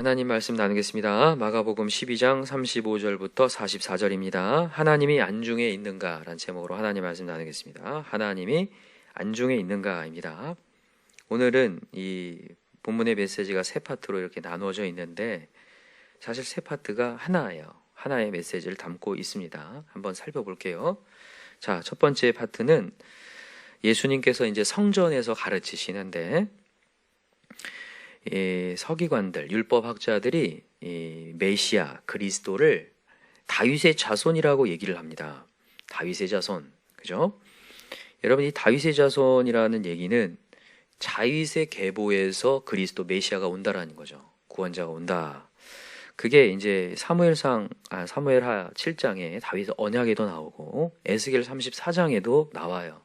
하나님 말씀 나누겠습니다. 마가복음 12장 35절부터 44절입니다. 하나님이 안중에 있는가? 라는 제목으로 하나님 말씀 나누겠습니다. 하나님이 안중에 있는가입니다. 오늘은 이 본문의 메시지가 세 파트로 이렇게 나누어져 있는데 사실 세 파트가 하나예요. 하나의 메시지를 담고 있습니다. 한번 살펴볼게요. 자, 첫 번째 파트는 예수님께서 이제 성전에서 가르치시는데 서기관들, 율법학자들이 메시아, 그리스도를 다윗의 자손이라고 얘기를 합니다. 다윗의 자손, 그죠? 여러분, 이 다윗의 자손이라는 얘기는 다윗의 계보에서 그리스도 메시아가 온다라는 거죠. 구원자가 온다. 그게 이제 사무엘하 7장에 다윗의 언약에도 나오고 에스겔 34장에도 나와요.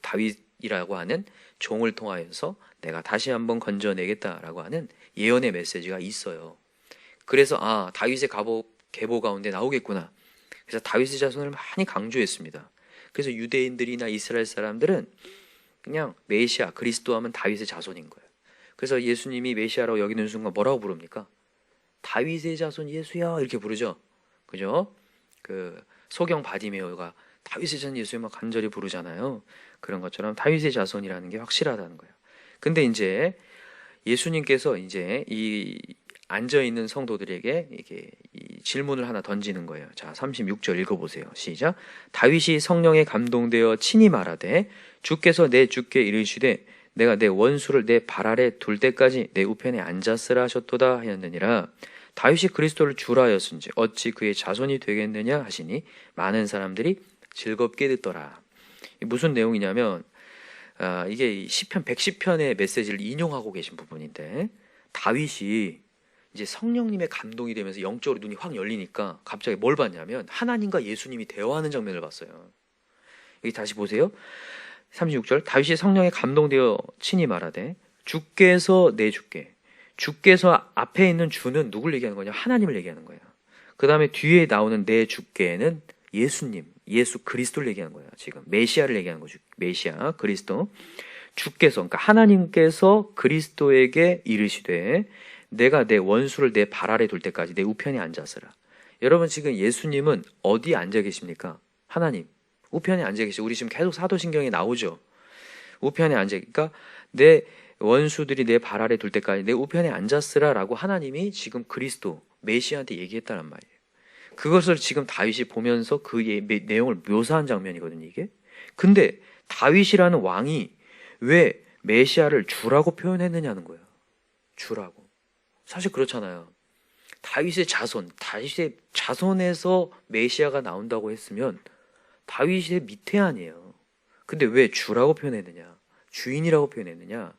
다윗이라고 하는 종을 통하여서 내가 다시 한번 건져내겠다라고 하는 예언의 메시지가 있어요. 그래서 다윗의 계보 가운데 나오겠구나. 그래서 다윗의 자손을 많이 강조했습니다. 그래서 유대인들이나 이스라엘 사람들은 그냥 메시아, 그리스도 하면 다윗의 자손인 거예요. 그래서 예수님이 메시아라고 여기는 순간 뭐라고 부릅니까? 다윗의 자손 예수야 이렇게 부르죠. 그죠? 그 소경 바디메오가 다윗의 자손 예수야 막 간절히 부르잖아요. 그런 것처럼 다윗의 자손이라는 게 확실하다는 거예요. 근데 이제 예수님께서 이제 이 앉아있는 성도들에게 이게 이 질문을 하나 던지는 거예요. 자, 36절 읽어보세요. 시작. 다윗이 성령에 감동되어 친히 말하되 주께서 내 주께 이르시되 내가 내 원수를 내 발 아래 둘 때까지 내 우편에 앉았으라 하셨도다 하였느니라. 다윗이 그리스도를 주라 하였은지 어찌 그의 자손이 되겠느냐 하시니 많은 사람들이 즐겁게 듣더라. 무슨 내용이냐면 이게 시편 110편의 메시지를 인용하고 계신 부분인데 다윗이 이제 성령님의 감동이 되면서 영적으로 눈이 확 열리니까 갑자기 뭘 봤냐면 하나님과 예수님이 대화하는 장면을 봤어요. 여기 다시 보세요. 36절 다윗이 성령에 감동되어 친히 말하되 주께서 내 주께, 주께서 앞에 있는 주는 누굴 얘기하는 거냐? 하나님을 얘기하는 거예요. 그 다음에 뒤에 나오는 내 주께는 예수님, 예수 그리스도를 얘기하는 거예요. 지금 메시아를 얘기하는 거죠. 메시아 그리스도. 주께서, 그러니까 하나님께서 그리스도에게 이르시되 내가 내 원수를 내 발 아래 둘 때까지 내 우편에 앉았으라. 여러분, 지금 예수님은 어디에 앉아 계십니까? 하나님 우편에 앉아 계시고, 우리 지금 계속 사도신경에 나오죠. 우편에 앉아, 그러니까 내 원수들이 내 발 아래 둘 때까지 내 우편에 앉았으라 라고 하나님이 지금 그리스도 메시아한테 얘기했다는 말이에요. 그것을 지금 다윗이 보면서 그 내용을 묘사한 장면이거든요, 이게. 근데 다윗이라는 왕이 왜 메시아를 주라고 표현했느냐는 거예요. 주라고. 사실 그렇잖아요. 다윗의 자손에서 메시아가 나온다고 했으면 다윗의 밑에 아니에요. 근데 왜 주라고 표현했느냐? 주인이라고 표현했느냐?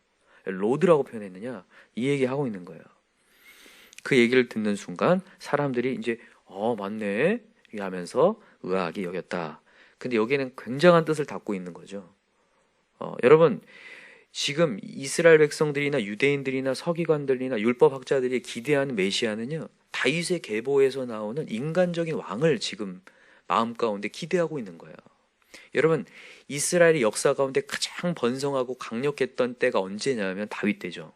로드라고 표현했느냐? 이 얘기하고 있는 거예요. 그 얘기를 듣는 순간 사람들이 이제 맞네 하면서 의아하게 여겼다. 근데 여기에는 굉장한 뜻을 담고 있는 거죠. 여러분, 지금 이스라엘 백성들이나 유대인들이나 서기관들이나 율법학자들이 기대하는 메시아는요, 다윗의 계보에서 나오는 인간적인 왕을 지금 마음 가운데 기대하고 있는 거예요. 여러분, 이스라엘의 역사 가운데 가장 번성하고 강력했던 때가 언제냐면 다윗 때죠.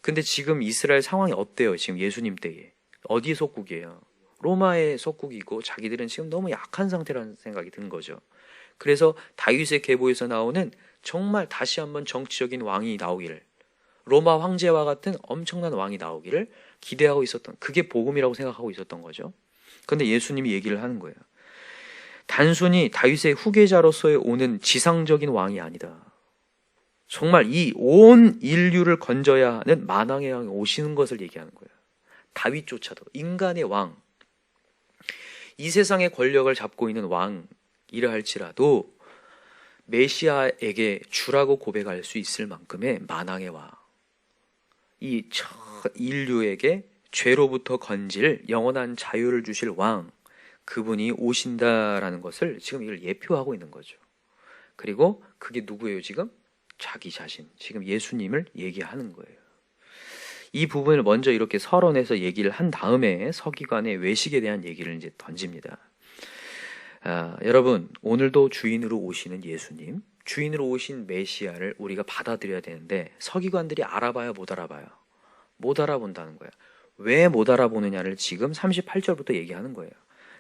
근데 지금 이스라엘 상황이 어때요? 지금 예수님 때에 어디 속국이에요? 로마의 속국이고 자기들은 지금 너무 약한 상태라는 생각이 든 거죠. 그래서 다윗의 계보에서 나오는 정말 다시 한번 정치적인 왕이 나오기를, 로마 황제와 같은 엄청난 왕이 나오기를 기대하고 있었던, 그게 복음이라고 생각하고 있었던 거죠. 그런데 예수님이 얘기를 하는 거예요. 단순히 다윗의 후계자로서의 오는 지상적인 왕이 아니다. 정말 이 온 인류를 건져야 하는 만왕의 왕이 오시는 것을 얘기하는 거예요. 다윗조차도 인간의 왕, 이 세상의 권력을 잡고 있는 왕이라 할지라도 메시아에게 주라고 고백할 수 있을 만큼의 만왕의 왕, 이 인류에게 죄로부터 건질 영원한 자유를 주실 왕, 그분이 오신다라는 것을 지금 이걸 예표하고 있는 거죠. 그리고 그게 누구예요? 지금 자기 자신, 지금 예수님을 얘기하는 거예요. 이 부분을 먼저 이렇게 서론에서 얘기를 한 다음에 서기관의 외식에 대한 얘기를 이제 던집니다. 여러분, 오늘도 주인으로 오시는 예수님, 주인으로 오신 메시아를 우리가 받아들여야 되는데 서기관들이 알아봐요, 못 알아봐요? 못 알아본다는 거예요. 왜 못 알아보느냐를 지금 38절부터 얘기하는 거예요.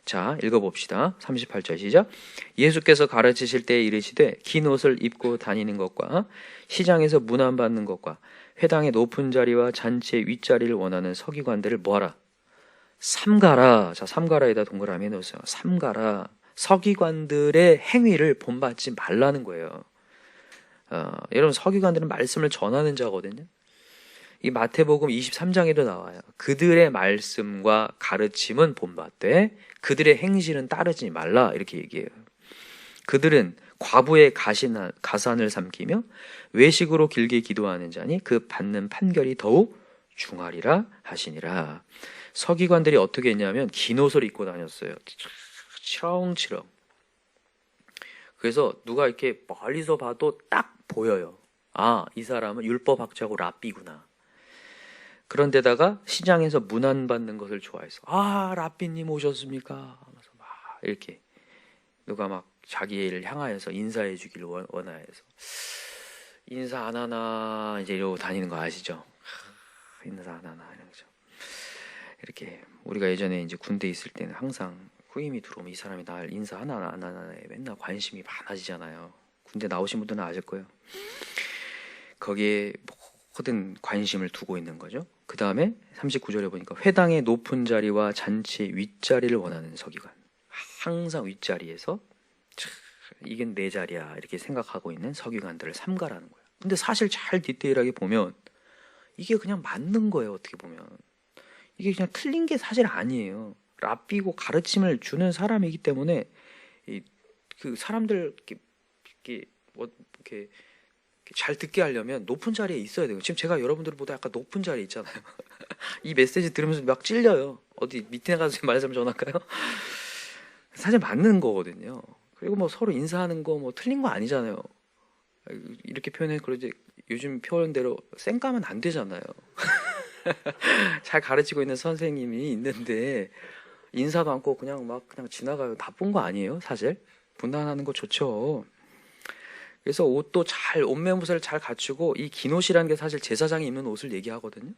자, 읽어봅시다. 38절 시작. 예수께서 가르치실 때에 이르시되 긴 옷을 입고 다니는 것과 시장에서 문안받는 것과 회당의 높은 자리와 잔치의 윗자리를 원하는 서기관들을 뭐하라? 삼가라. 자, 삼가라에다 동그라미 해놓으세요. 삼가라. 서기관들의 행위를 본받지 말라는 거예요. 여러분, 서기관들은 말씀을 전하는 자거든요. 이 마태복음 23장에도 나와요. 그들의 말씀과 가르침은 본받되 그들의 행실은 따르지 말라, 이렇게 얘기해요. 그들은 과부의 가산을 삼키며 외식으로 길게 기도하는 자니 그 받는 판결이 더욱 중하리라 하시니라. 서기관들이 어떻게 했냐면 긴 옷을 입고 다녔어요. 치렁치렁. 그래서 누가 이렇게 멀리서 봐도 딱 보여요. 아, 이 사람은 율법학자고 랍비구나. 그런데다가 시장에서 문안받는 것을 좋아해서, 아, 랍비님 오셨습니까? 하면서 막 이렇게 누가 막 자기를 향하여서 인사해 주길 원하여서 인사 안 하나 이제 이러고 다니는 거 아시죠? 인사 안 하나 이런 거죠. 이렇게 우리가 예전에 이제 군대 있을 때는 항상 후임이 들어오면 이 사람이 날 인사 하나 안 하나에 맨날 관심이 많아지잖아요. 군대 나오신 분들은 아실 거예요. 거기에 모든 관심을 두고 있는 거죠. 그 다음에 39절에 보니까 회당의 높은 자리와 잔치의 윗자리를 원하는 서기관. 항상 윗자리에서 이게 내 자리야 이렇게 생각하고 있는 서기관들을 삼가라는 거예요. 근데 사실 잘 디테일하게 보면 이게 그냥 맞는 거예요. 어떻게 보면 이게 그냥 틀린 게 사실 아니에요. 랍비고 가르침을 주는 사람이기 때문에 그 사람들 이렇게 잘 듣게 하려면 높은 자리에 있어야 돼요. 지금 제가 여러분들보다 약간 높은 자리에 있잖아요. 이 메시지 들으면서 막 찔려요. 어디 밑에 가서 말씀 전할까요? 사실 맞는 거거든요. 그리고 뭐 서로 인사하는 거 뭐 틀린 거 아니잖아요. 이렇게 표현해. 그러지 요즘 표현대로 쌩까면 안 되잖아요. 잘 가르치고 있는 선생님이 있는데 인사도 않고 그냥 지나가요. 나쁜 거 아니에요, 사실. 분단하는 거 좋죠. 그래서 옷도 옷매무새를 잘 갖추고 이 긴 옷이라는 게 사실 제사장이 입는 옷을 얘기하거든요.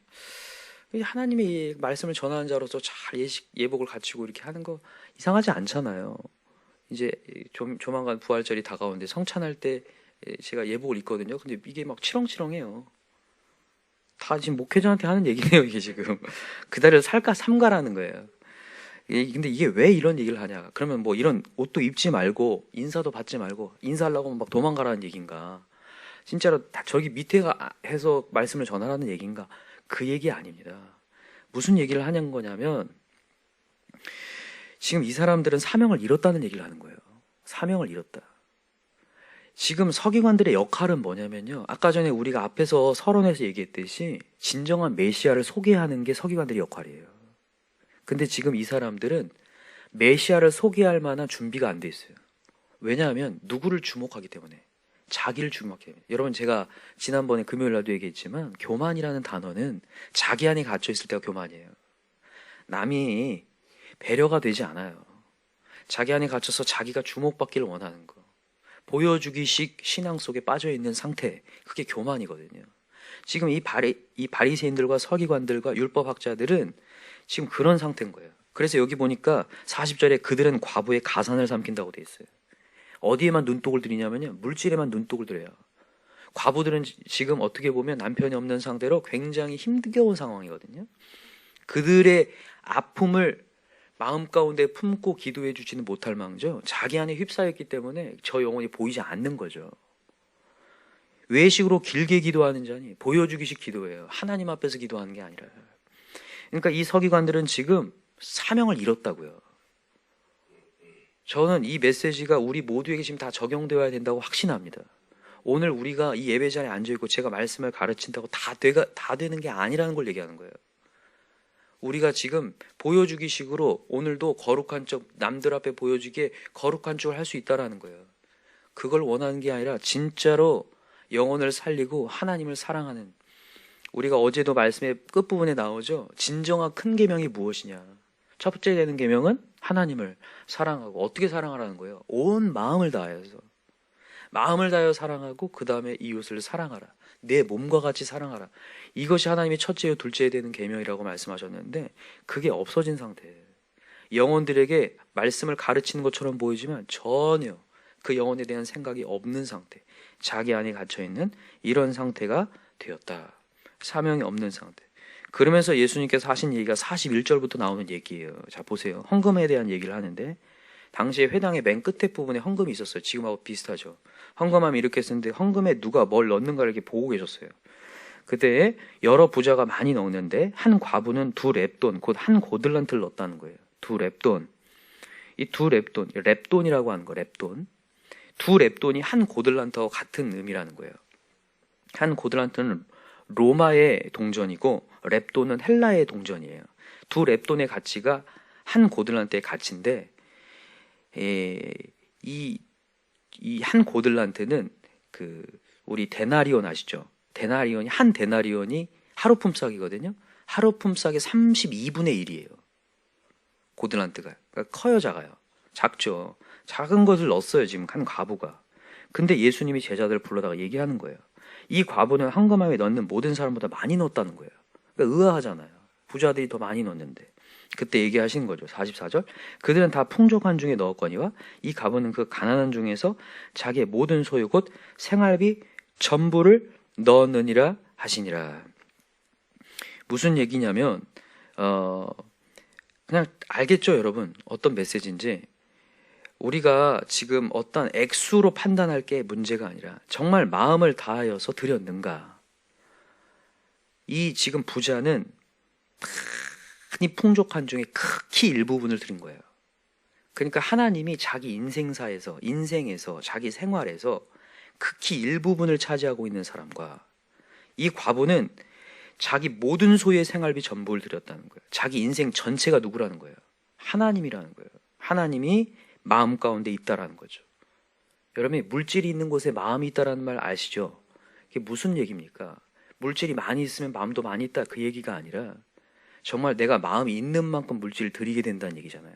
하나님의 말씀을 전하는 자로서 잘 예복을 갖추고 이렇게 하는 거 이상하지 않잖아요. 이제 조만간 부활절이 다가오는데 성찬할 때 제가 예복을 입거든요. 근데 이게 막 치렁치렁해요. 다 지금 목회자한테 하는 얘기네요, 이게 지금. 그달을 살까 삼가라는 거예요. 근데 이게 왜 이런 얘기를 하냐? 그러면 뭐 이런 옷도 입지 말고 인사도 받지 말고 인사하려고 하면 막 도망가라는 얘기인가? 진짜로 저기 밑에 해서 말씀을 전하라는 얘기인가? 그 얘기 아닙니다. 무슨 얘기를 하는 거냐면 지금 이 사람들은 사명을 잃었다는 얘기를 하는 거예요. 사명을 잃었다. 지금 서기관들의 역할은 뭐냐면요. 아까 전에 우리가 앞에서 서론에서 얘기했듯이 진정한 메시아를 소개하는 게 서기관들의 역할이에요. 근데 지금 이 사람들은 메시아를 소개할 만한 준비가 안 돼 있어요. 왜냐하면 누구를 주목하기 때문에. 자기를 주목하기 때문에. 여러분, 제가 지난번에 금요일 날도 얘기했지만 교만이라는 단어는 자기 안에 갇혀 있을 때가 교만이에요. 남이 배려가 되지 않아요. 자기 안에 갇혀서 자기가 주목받기를 원하는 거. 보여주기식 신앙 속에 빠져 있는 상태. 그게 교만이거든요. 지금 이 바리새인들과 서기관들과 율법학자들은 지금 그런 상태인 거예요. 그래서 여기 보니까 40절에 그들은 과부의 가산을 삼킨다고 돼 있어요. 어디에만 눈독을 들이냐면요. 물질에만 눈독을 들여요. 과부들은 지금 어떻게 보면 남편이 없는 상태로 굉장히 힘겨운 상황이거든요. 그들의 아픔을 마음 가운데 품고 기도해 주지는 못할 망정 자기 안에 휩싸였기 때문에 저 영혼이 보이지 않는 거죠. 외식으로 길게 기도하는 자니 보여주기식 기도예요. 하나님 앞에서 기도하는 게 아니라. 그러니까 이 서기관들은 지금 사명을 잃었다고요. 저는 이 메시지가 우리 모두에게 지금 다 적용되어야 된다고 확신합니다. 오늘 우리가 이 예배 자리에 앉아있고 제가 말씀을 가르친다고 다 되는 게 아니라는 걸 얘기하는 거예요. 우리가 지금 보여주기식으로 오늘도 거룩한 척 남들 앞에 보여주기에 거룩한 척을 할 수 있다라는 거예요. 그걸 원하는 게 아니라 진짜로 영혼을 살리고 하나님을 사랑하는, 우리가 어제도 말씀의 끝부분에 나오죠. 진정한 큰 계명이 무엇이냐. 첫 번째 되는 계명은 하나님을 사랑하고, 어떻게 사랑하라는 거예요? 온 마음을 다해서. 마음을 다하여 사랑하고 그 다음에 이웃을 사랑하라. 내 몸과 같이 사랑하라. 이것이 하나님의 첫째요 둘째에 되는 계명이라고 말씀하셨는데 그게 없어진 상태예요. 영혼들에게 말씀을 가르치는 것처럼 보이지만 전혀 그 영혼에 대한 생각이 없는 상태, 자기 안에 갇혀있는 이런 상태가 되었다. 사명이 없는 상태. 그러면서 예수님께서 하신 얘기가 41절부터 나오는 얘기예요. 자 보세요. 헌금에 대한 얘기를 하는데 당시에 회당의 맨 끝에 부분에 헌금이 있었어요. 지금하고 비슷하죠. 헌금하면 이렇게 쓰는데 헌금에 누가 뭘 넣는가를 이렇게 보고 계셨어요. 그때 여러 부자가 많이 넣는데 한 과부는 2렙돈, 곧 한 고들란트를 넣었다는 거예요. 2렙돈. 이 2렙돈, 렙돈이라고 하는 거, 렙돈. 2렙돈이 한 고들란트와 같은 의미라는 거예요. 한 고들란트는 로마의 동전이고 렙돈은 헬라의 동전이에요. 2렙돈의 가치가 한 고들란트의 가치인데 이 한 고들란트는 그 우리 데나리온 아시죠? 한 데나리온이 하루 품삯이거든요. 하루 품삯의 32분의 1이에요. 고들란트가. 그러니까 커요, 작아요? 작죠. 작은 것을 넣었어요, 지금 한 과부가. 근데 예수님이 제자들을 불러다가 얘기하는 거예요. 이 과부는 헌금함에 넣는 모든 사람보다 많이 넣었다는 거예요. 그러니까 의아하잖아요. 부자들이 더 많이 넣었는데. 그때 얘기하신 거죠. 44절. 그들은 다 풍족한 중에 넣었거니와 이 과부는 그 가난한 중에서 자기의 모든 소유 곧 생활비 전부를 넣었느니라 하시니라. 무슨 얘기냐면 그냥 알겠죠, 여러분? 어떤 메시지인지. 우리가 지금 어떤 액수로 판단할 게 문제가 아니라 정말 마음을 다하여서 드렸는가. 이 지금 부자는 많이 풍족한 중에 극히 일부분을 드린 거예요. 그러니까 하나님이 자기 인생에서 자기 생활에서 극히 일부분을 차지하고 있는 사람과 이 과부는 자기 모든 소유의 생활비 전부를 드렸다는 거예요. 자기 인생 전체가 누구라는 거예요? 하나님이라는 거예요. 하나님이 마음 가운데 있다라는 거죠. 여러분이 물질이 있는 곳에 마음이 있다라는 말 아시죠? 이게 무슨 얘기입니까? 물질이 많이 있으면 마음도 많이 있다 그 얘기가 아니라 정말 내가 마음이 있는 만큼 물질을 드리게 된다는 얘기잖아요.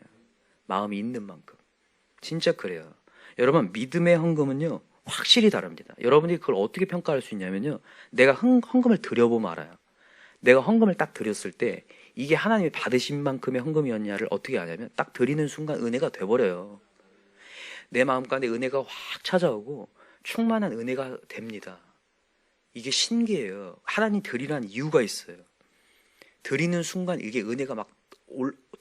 마음이 있는 만큼. 진짜 그래요. 여러분 믿음의 헌금은요 확실히 다릅니다. 여러분이 그걸 어떻게 평가할 수 있냐면요, 내가 헌금을 드려보면 알아요. 내가 헌금을 딱 드렸을 때 이게 하나님이 받으신 만큼의 헌금이었냐를 어떻게 아냐면 딱 드리는 순간 은혜가 돼버려요. 내 마음 가운데 은혜가 확 찾아오고 충만한 은혜가 됩니다. 이게 신기해요. 하나님 드리라는 이유가 있어요. 드리는 순간 이게 은혜가 막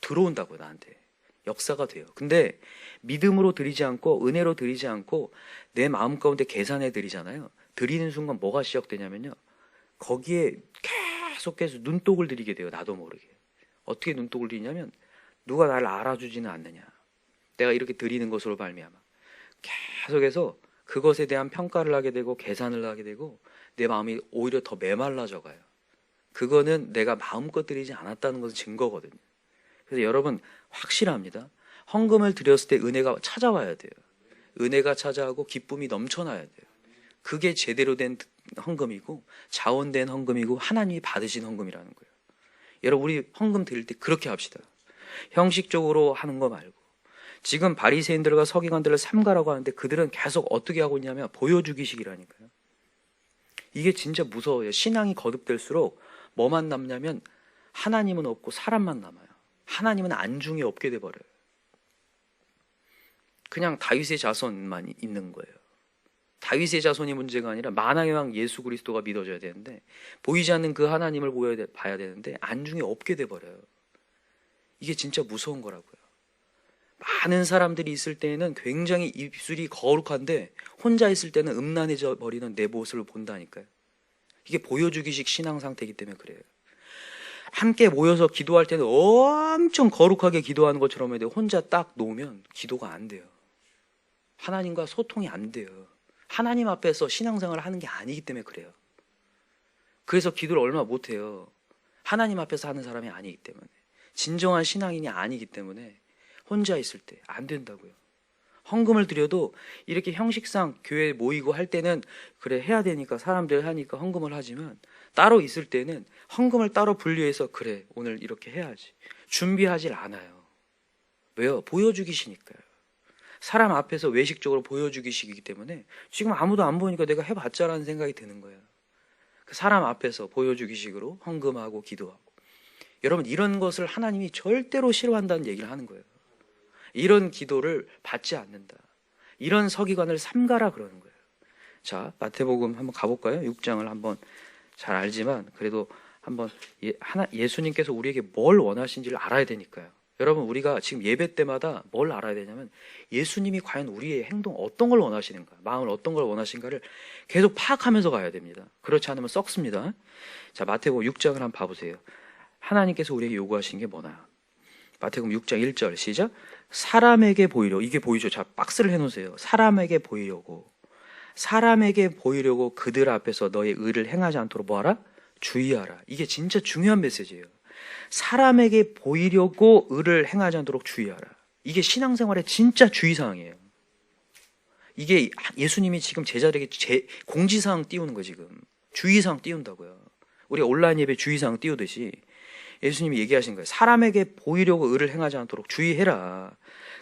들어온다고요, 나한테. 역사가 돼요. 근데 믿음으로 드리지 않고 은혜로 드리지 않고 내 마음 가운데 계산해 드리잖아요. 드리는 순간 뭐가 시작되냐면요, 거기에 계속해서 눈독을 들이게 돼요. 나도 모르게. 어떻게 눈독을 들이냐면 누가 나를 알아주지는 않느냐, 내가 이렇게 드리는 것으로 말미암아 계속해서 그것에 대한 평가를 하게 되고 계산을 하게 되고 내 마음이 오히려 더 메말라져 가요. 그거는 내가 마음껏 드리지 않았다는 것은 증거거든요. 그래서 여러분 확실합니다. 헌금을 드렸을 때 은혜가 찾아와야 돼요. 은혜가 찾아오고 기쁨이 넘쳐나야 돼요. 그게 제대로 된 헌금이고 자원된 헌금이고 하나님이 받으신 헌금이라는 거예요. 여러분 우리 헌금 드릴 때 그렇게 합시다. 형식적으로 하는 거 말고. 지금 바리새인들과 서기관들을 삼가라고 하는데 그들은 계속 어떻게 하고 있냐면 보여주기식이라니까요. 이게 진짜 무서워요. 신앙이 거듭될수록 뭐만 남냐면 하나님은 없고 사람만 남아요. 하나님은 안중에 없게 돼버려요. 그냥 다윗의 자손만 있는 거예요. 다윗의 자손이 문제가 아니라 만왕의 왕 예수 그리스도가 믿어져야 되는데 보이지 않는 그 하나님을 봐야 되는데 안중에 없게 돼버려요. 이게 진짜 무서운 거라고요. 많은 사람들이 있을 때에는 굉장히 입술이 거룩한데 혼자 있을 때는 음란해져 버리는 내 모습을 본다니까요. 이게 보여주기식 신앙 상태이기 때문에 그래요. 함께 모여서 기도할 때는 엄청 거룩하게 기도하는 것처럼 해도 혼자 딱 놓으면 기도가 안 돼요. 하나님과 소통이 안 돼요. 하나님 앞에서 신앙생활을 하는 게 아니기 때문에 그래요. 그래서 기도를 얼마 못해요. 하나님 앞에서 하는 사람이 아니기 때문에, 진정한 신앙인이 아니기 때문에 혼자 있을 때 안 된다고요. 헌금을 드려도 이렇게 형식상 교회에 모이고 할 때는 그래 해야 되니까 사람들 하니까 헌금을 하지만 따로 있을 때는 헌금을 따로 분류해서 그래 오늘 이렇게 해야지 준비하질 않아요. 왜요? 보여주기시니까요. 사람 앞에서 외식적으로 보여주기식이기 때문에 지금 아무도 안 보니까 내가 해봤자라는 생각이 드는 거예요. 사람 앞에서 보여주기식으로 헌금하고 기도하고. 여러분, 이런 것을 하나님이 절대로 싫어한다는 얘기를 하는 거예요. 이런 기도를 받지 않는다. 이런 서기관을 삼가라 그러는 거예요. 자, 마태복음 한번 가볼까요? 6장을 한번 잘 알지만 그래도 한번 예수님께서 우리에게 뭘 원하신지를 알아야 되니까요. 여러분, 우리가 지금 예배 때마다 뭘 알아야 되냐면 예수님이 과연 우리의 행동 어떤 걸 원하시는가, 마음을 어떤 걸 원하신가를 계속 파악하면서 가야 됩니다. 그렇지 않으면 썩습니다. 자, 마태복음 6장을 한번 봐보세요. 하나님께서 우리에게 요구하신 게 뭐나? 마태복음 6장 1절 시작. 사람에게 보이려고, 이게 보이죠? 자, 박스를 해놓으세요. 사람에게 보이려고 그들 앞에서 너의 의를 행하지 않도록 뭐하라? 주의하라. 이게 진짜 중요한 메시지예요. 사람에게 보이려고 의를 행하지 않도록 주의하라. 이게 신앙생활의 진짜 주의사항이에요. 이게 예수님이 지금 제자들에게 공지사항 띄우는 거, 지금 주의사항 띄운다고요. 우리가 온라인 예배 주의사항 띄우듯이 예수님이 얘기하신 거예요. 사람에게 보이려고 의를 행하지 않도록 주의해라.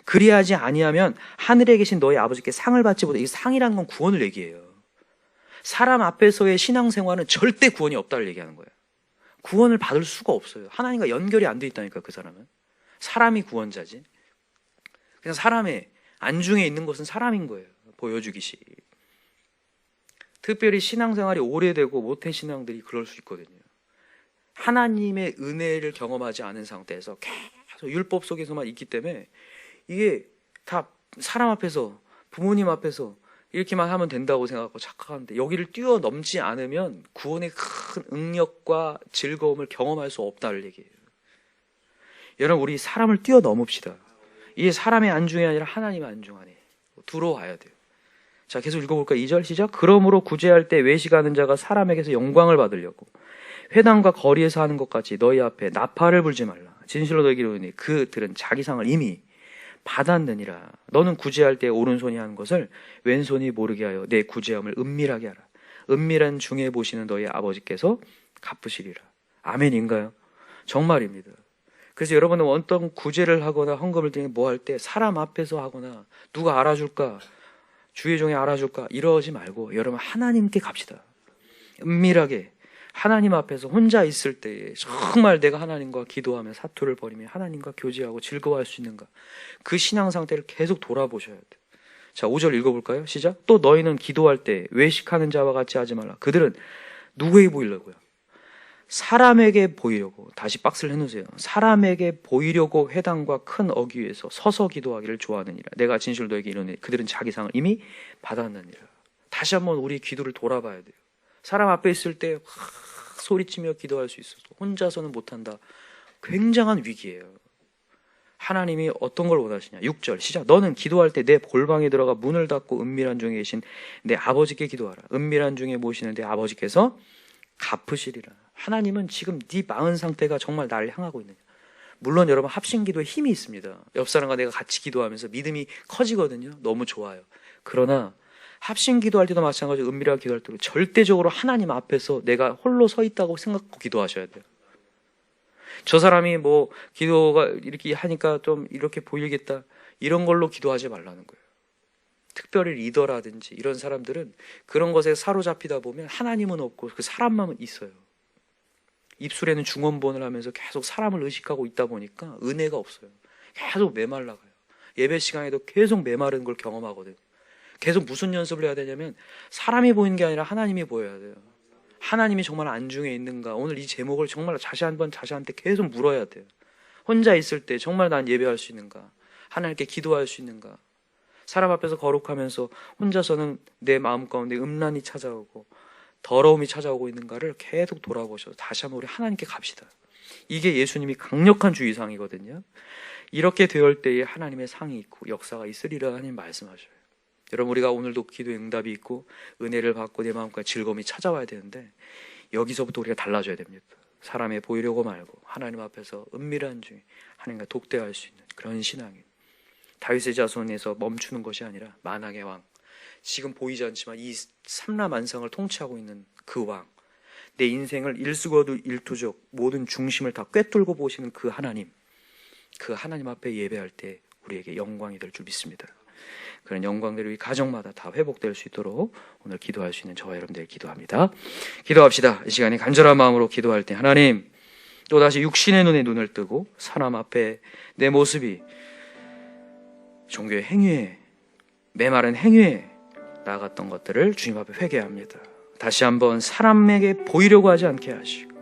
그리하지 아니하면 하늘에 계신 너희 아버지께 상을 받지 못해. 이 상이라는 건 구원을 얘기해요. 사람 앞에서의 신앙생활은 절대 구원이 없다를 얘기하는 거예요. 구원을 받을 수가 없어요. 하나님과 연결이 안 돼 있다니까, 그 사람은. 사람이 구원자지. 그냥 사람의 안중에 있는 것은 사람인 거예요. 보여주기식. 특별히 신앙생활이 오래되고 못한 신앙들이 그럴 수 있거든요. 하나님의 은혜를 경험하지 않은 상태에서 계속 율법 속에서만 있기 때문에 이게 다 사람 앞에서, 부모님 앞에서 이렇게만 하면 된다고 생각하고 착각하는데, 여기를 뛰어넘지 않으면 구원의 큰 응력과 즐거움을 경험할 수 없다는 얘기예요. 여러분, 우리 사람을 뛰어넘읍시다. 이게 사람의 안중이 아니라 하나님의 안중 안에 들어와야 돼요. 자, 계속 읽어볼까? 2절 시작. 그러므로 구제할 때 외식하는 자가 사람에게서 영광을 받으려고 회당과 거리에서 하는 것 같이 너희 앞에 나팔을 불지 말라. 진실로 너희에게 이르노니 그들은 자기 상을 이미 받았느니라. 너는 구제할 때 오른손이 하는 것을 왼손이 모르게 하여 내 구제함을 은밀하게 하라. 은밀한 중에 보시는 너희 아버지께서 갚으시리라. 아멘인가요? 정말입니다. 그래서 여러분은 어떤 구제를 하거나 헌금을 드리는 뭐 할 때 사람 앞에서 하거나 누가 알아줄까, 주의 종이 알아줄까 이러지 말고 여러분 하나님께 갑시다. 은밀하게 하나님 앞에서 혼자 있을 때에 정말 내가 하나님과 기도하며 사투를 벌이며 하나님과 교제하고 즐거워할 수 있는가, 그 신앙 상태를 계속 돌아보셔야 돼요. 자, 5절 읽어볼까요? 시작. 또 너희는 기도할 때 외식하는 자와 같이 하지 말라. 그들은 누구에게 보이려고요? 사람에게 보이려고. 다시 박스를 해놓으세요. 사람에게 보이려고 회당과 큰 어귀 위에서 서서 기도하기를 좋아하느니라. 내가 진실로 너에게 이르노니 그들은 자기 상을 이미 받았느니라. 다시 한번 우리 기도를 돌아봐야 돼요. 사람 앞에 있을 때 소리치며 기도할 수 있어도 혼자서는 못한다. 굉장한 위기예요. 하나님이 어떤 걸 원하시냐? 6절 시작. 너는 기도할 때 내 골방에 들어가 문을 닫고 은밀한 중에 계신 내 아버지께 기도하라. 은밀한 중에 모시는 내 아버지께서 갚으시리라. 하나님은 지금 네 마음 상태가 정말 나를 향하고 있느냐. 물론 여러분 합심기도에 힘이 있습니다. 옆 사람과 내가 같이 기도하면서 믿음이 커지거든요. 너무 좋아요. 그러나 합심기도할 때도 마찬가지로 은밀하게 기도할 때도 절대적으로 하나님 앞에서 내가 홀로 서 있다고 생각하고 기도하셔야 돼요. 저 사람이 뭐 기도가 이렇게 하니까 좀 이렇게 보이겠다, 이런 걸로 기도하지 말라는 거예요. 특별히 리더라든지 이런 사람들은 그런 것에 사로잡히다 보면 하나님은 없고 그 사람만 있어요. 입술에는 중언부언을 하면서 계속 사람을 의식하고 있다 보니까 은혜가 없어요. 계속 메말라가요. 예배 시간에도 계속 메마른 걸 경험하거든요. 계속 무슨 연습을 해야 되냐면 사람이 보이는 게 아니라 하나님이 보여야 돼요. 하나님이 정말 안중에 있는가, 오늘 이 제목을 정말 자신한테 계속 물어야 돼요. 혼자 있을 때 정말 난 예배할 수 있는가, 하나님께 기도할 수 있는가, 사람 앞에서 거룩하면서 혼자서는 내 마음 가운데 음란이 찾아오고 더러움이 찾아오고 있는가를 계속 돌아보셔서 다시 한번 우리 하나님께 갑시다. 이게 예수님이 강력한 주의사항이거든요. 이렇게 되올 때에 하나님의 상이 있고 역사가 있으리라 하나님 말씀하셔요. 여러분, 우리가 오늘도 기도의 응답이 있고 은혜를 받고 내 마음과 즐거움이 찾아와야 되는데 여기서부터 우리가 달라져야 됩니다. 사람에 보이려고 말고 하나님 앞에서 은밀한 중에 하나님과 독대할 수 있는 그런 신앙이, 다윗의 자손에서 멈추는 것이 아니라 만왕의 왕, 지금 보이지 않지만 이 삼라만상을 통치하고 있는 그 왕, 내 인생을 일수고도 일투족 모든 중심을 다 꿰뚫고 보시는 그 하나님 앞에 예배할 때 우리에게 영광이 될 줄 믿습니다. 그런 영광들이 우리 가정마다 다 회복될 수 있도록 오늘 기도할 수 있는 저와 여러분들 기도합니다. 기도합시다. 이 시간에 간절한 마음으로 기도할 때 하나님, 또다시 육신의 눈에 눈을 뜨고 사람 앞에 내 모습이 종교의 행위에, 메마른 행위에 나아갔던 것들을 주님 앞에 회개합니다. 다시 한번 사람에게 보이려고 하지 않게 하시고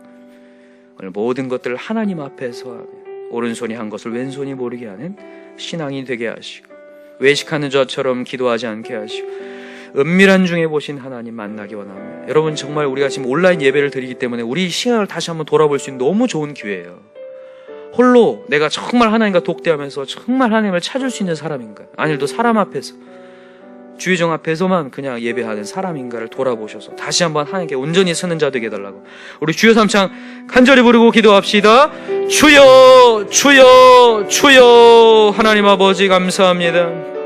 오늘 모든 것들을 하나님 앞에서 하며 오른손이 한 것을 왼손이 모르게 하는 신앙이 되게 하시고 외식하는 자처럼 기도하지 않게 하시고 은밀한 중에 보신 하나님 만나기 원합니다. 여러분, 정말 우리가 지금 온라인 예배를 드리기 때문에 우리 신앙을 다시 한번 돌아볼 수 있는 너무 좋은 기회예요. 홀로 내가 정말 하나님과 독대하면서 정말 하나님을 찾을 수 있는 사람인가, 아니면 또 사람 앞에서 주의정 앞에서만 그냥 예배하는 사람인가를 돌아보셔서 다시 한번 하나님께 온전히 서는 자 되게 해달라고 우리 주여 삼창 간절히 부르고 기도합시다. 주여 주여 주여. 하나님 아버지 감사합니다.